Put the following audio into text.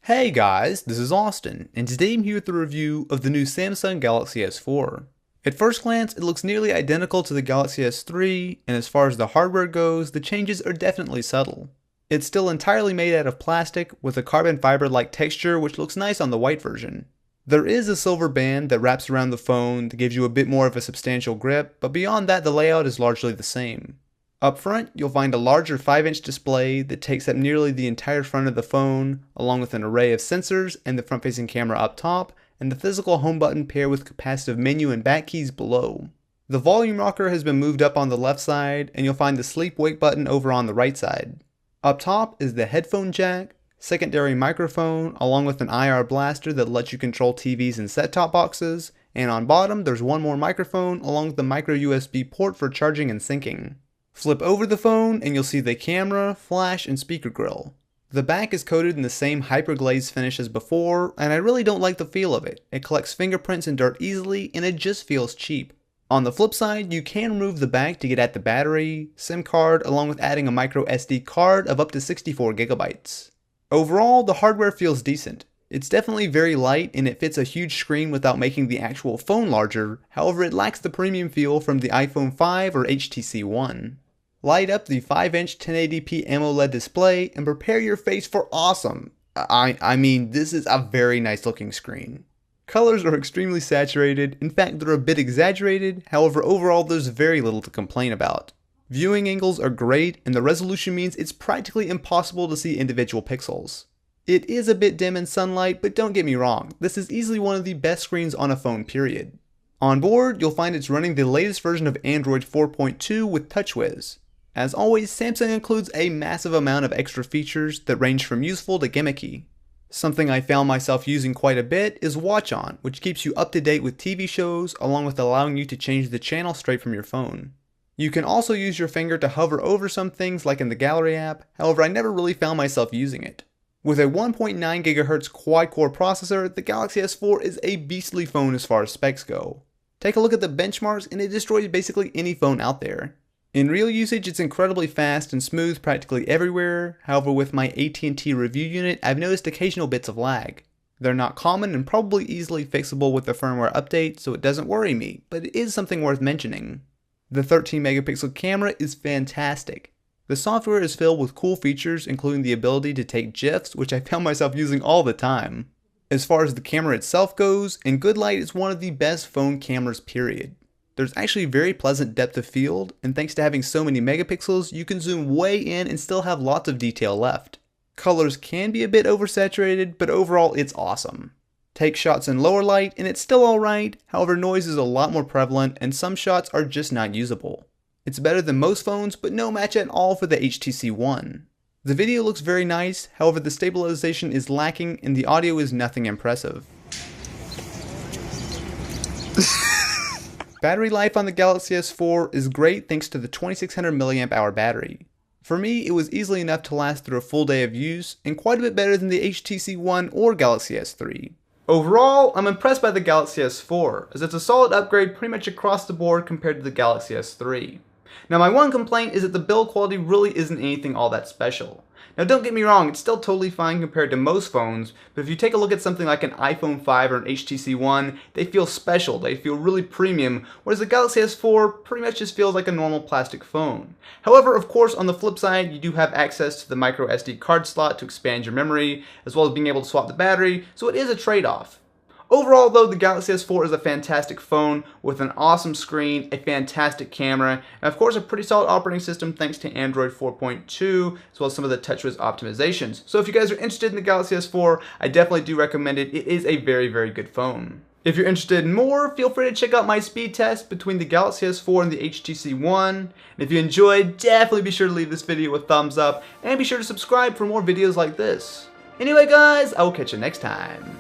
Hey guys, this is Austin, and today I'm here with a review of the new Samsung Galaxy S4. At first glance, it looks nearly identical to the Galaxy S3, and as far as the hardware goes, the changes are definitely subtle. It's still entirely made out of plastic, with a carbon fiber-like texture which looks nice on the white version. There is a silver band that wraps around the phone that gives you a bit more of a substantial grip, but beyond that the layout is largely the same. Up front, you'll find a larger 5-inch display that takes up nearly the entire front of the phone, along with an array of sensors and the front-facing camera up top, and the physical home button paired with capacitive menu and back keys below. The volume rocker has been moved up on the left side, and you'll find the sleep-wake button over on the right side. Up top is the headphone jack, secondary microphone, along with an IR blaster that lets you control TVs and set-top boxes, and on bottom there's one more microphone along with the micro USB port for charging and syncing. Flip over the phone and you'll see the camera, flash, and speaker grill. The back is coated in the same hyperglaze finish as before, and I really don't like the feel of it. It collects fingerprints and dirt easily, and it just feels cheap. On the flip side, you can remove the back to get at the battery, SIM card, along with adding a micro SD card of up to 64 gigabytes. Overall, the hardware feels decent. It's definitely very light and it fits a huge screen without making the actual phone larger, however it lacks the premium feel from the iPhone 5 or HTC One. Light up the 5-inch 1080p AMOLED display and prepare your face for awesome. I mean, this is a very nice looking screen. Colors are extremely saturated, in fact they're a bit exaggerated, however overall there's very little to complain about. Viewing angles are great and the resolution means it's practically impossible to see individual pixels. It is a bit dim in sunlight, but don't get me wrong, this is easily one of the best screens on a phone period. On board, you'll find it's running the latest version of Android 4.2 with TouchWiz. As always, Samsung includes a massive amount of extra features that range from useful to gimmicky. Something I found myself using quite a bit is Watch On, which keeps you up to date with TV shows along with allowing you to change the channel straight from your phone. You can also use your finger to hover over some things like in the Gallery app, however I never really found myself using it. With a 1.9 GHz quad-core processor, the Galaxy S4 is a beastly phone as far as specs go. Take a look at the benchmarks and it destroys basically any phone out there. In real usage, it's incredibly fast and smooth practically everywhere, however with my AT&T review unit, I've noticed occasional bits of lag. They're not common and probably easily fixable with the firmware update, so it doesn't worry me, but it is something worth mentioning. The 13 megapixel camera is fantastic. The software is filled with cool features including the ability to take GIFs, which I found myself using all the time. As far as the camera itself goes, in good light it's one of the best phone cameras period. There's actually very pleasant depth of field, and thanks to having so many megapixels, you can zoom way in and still have lots of detail left. Colors can be a bit oversaturated, but overall it's awesome. Take shots in lower light and it's still alright, however noise is a lot more prevalent and some shots are just not usable. It's better than most phones, but no match at all for the HTC One. The video looks very nice, however the stabilization is lacking and the audio is nothing impressive. Battery life on the Galaxy S4 is great thanks to the 2600 mAh battery. For me, it was easily enough to last through a full day of use, and quite a bit better than the HTC One or Galaxy S3. Overall, I'm impressed by the Galaxy S4, as it's a solid upgrade pretty much across the board compared to the Galaxy S3. Now my one complaint is that the build quality really isn't anything all that special. Now don't get me wrong, it's still totally fine compared to most phones, but if you take a look at something like an iPhone 5 or an HTC One, they feel special, they feel really premium, whereas the Galaxy S4 pretty much just feels like a normal plastic phone. However, of course, on the flip side, you do have access to the micro SD card slot to expand your memory, as well as being able to swap the battery, so it is a trade-off. Overall though, the Galaxy S4 is a fantastic phone with an awesome screen, a fantastic camera, and of course a pretty solid operating system thanks to Android 4.2 as well as some of the TouchWiz optimizations. So if you guys are interested in the Galaxy S4, I definitely do recommend it. It is a very, very good phone. If you're interested in more, feel free to check out my speed test between the Galaxy S4 and the HTC One. And if you enjoyed, definitely be sure to leave this video a thumbs up and be sure to subscribe for more videos like this. Anyway guys, I will catch you next time.